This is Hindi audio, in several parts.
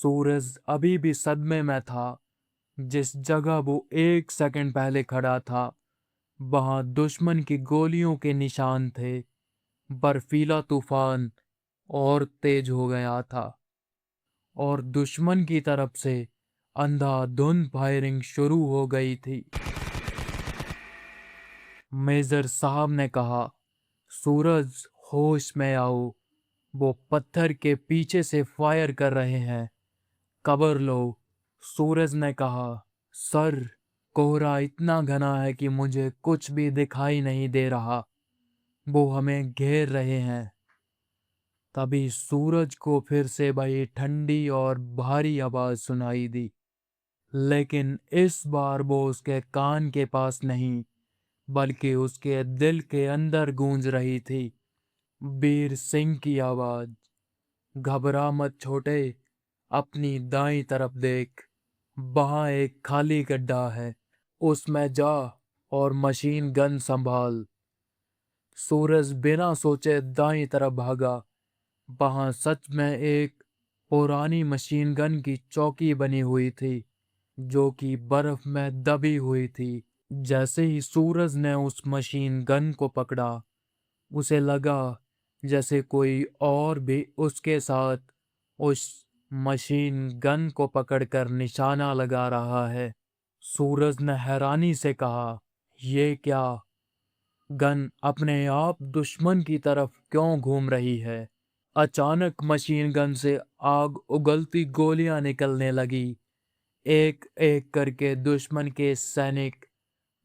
सूरज अभी भी सदमे में था। जिस जगह वो 1 सेकंड पहले खड़ा था, वहां दुश्मन की गोलियों के निशान थे। बर्फीला तूफान और तेज हो गया था और दुश्मन की तरफ से अंधाधुंध फायरिंग शुरू हो गई थी। मेजर साहब ने कहा, सूरज, होश में आओ। वो पत्थर के पीछे से फायर कर रहे हैं, कवर लो। सूरज ने कहा, सर, कोहरा इतना घना है कि मुझे कुछ भी दिखाई नहीं दे रहा। वो हमें घेर रहे हैं। तभी सूरज को फिर से वही ठंडी और भारी आवाज सुनाई दी, लेकिन इस बार वो उसके कान के पास नहीं, बल्कि उसके दिल के अंदर गूंज रही थी। वीर सिंह की आवाज, घबरा मत छोटे, अपनी दाईं तरफ देख, वहां एक खाली गड्ढा है, उसमें जा और मशीन गन संभाल। सूरज बिना सोचे दाईं तरफ भागा। वहां सच में एक पुरानी मशीन गन की चौकी बनी हुई थी, जो कि बर्फ में दबी हुई थी। जैसे ही सूरज ने उस मशीन गन को पकड़ा, उसे लगा जैसे कोई और भी उसके साथ उस मशीन गन को पकड़कर निशाना लगा रहा है। सूरज ने हैरानी से कहा, ये क्या? गन अपने आप दुश्मन की तरफ क्यों घूम रही है? अचानक मशीन गन से आग उगलती गोलियां निकलने लगी। एक एक करके दुश्मन के सैनिक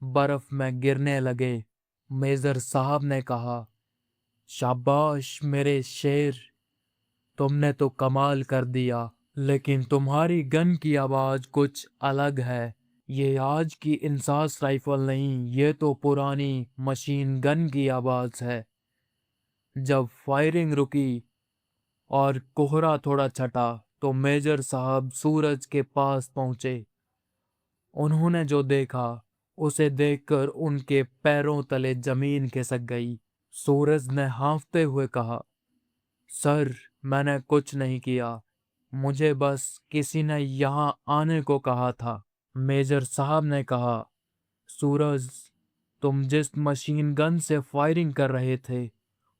बर्फ में गिरने लगे। मेजर साहब ने कहा, शाबाश मेरे शेर, तुमने तो कमाल कर दिया। लेकिन तुम्हारी गन की आवाज कुछ अलग है। ये आज की इंसास राइफल नहीं, ये तो पुरानी मशीन गन की आवाज है। जब फायरिंग रुकी और कोहरा थोड़ा छटा, तो मेजर साहब सूरज के पास पहुंचे। उन्होंने जो देखा, उसे देखकर उनके पैरों तले जमीन खिसक गई। सूरज ने हाँफते हुए कहा, सर, मैंने कुछ नहीं किया, मुझे बस किसी ने यहाँ आने को कहा था। मेजर साहब ने कहा, सूरज, तुम जिस मशीन गन से फायरिंग कर रहे थे,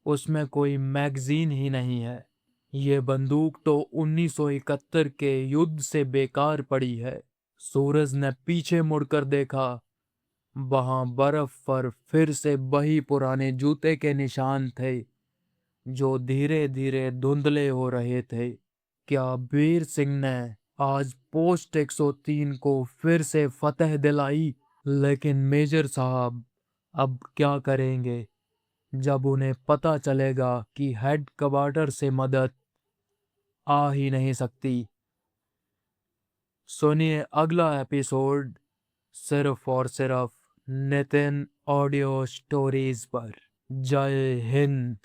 उसमें कोई मैगजीन ही नहीं है। ये बंदूक तो 1971 के युद्ध से बेकार पड़ी है। सूरज ने पीछे मुड़कर देखा। वहां बर्फ पर फिर से वही पुराने जूते के निशान थे, जो धीरे धीरे धुंधले हो रहे थे। क्या वीर सिंह ने आज पोस्ट 103 को फिर से फतह दिलाई? लेकिन मेजर साहब अब क्या करेंगे जब उन्हें पता चलेगा कि हेड क्वार्टर से मदद आ ही नहीं सकती? सुनिए अगला एपिसोड, सिर्फ और सिर्फ नितिन ऑडियो स्टोरीज पर। जय हिंद।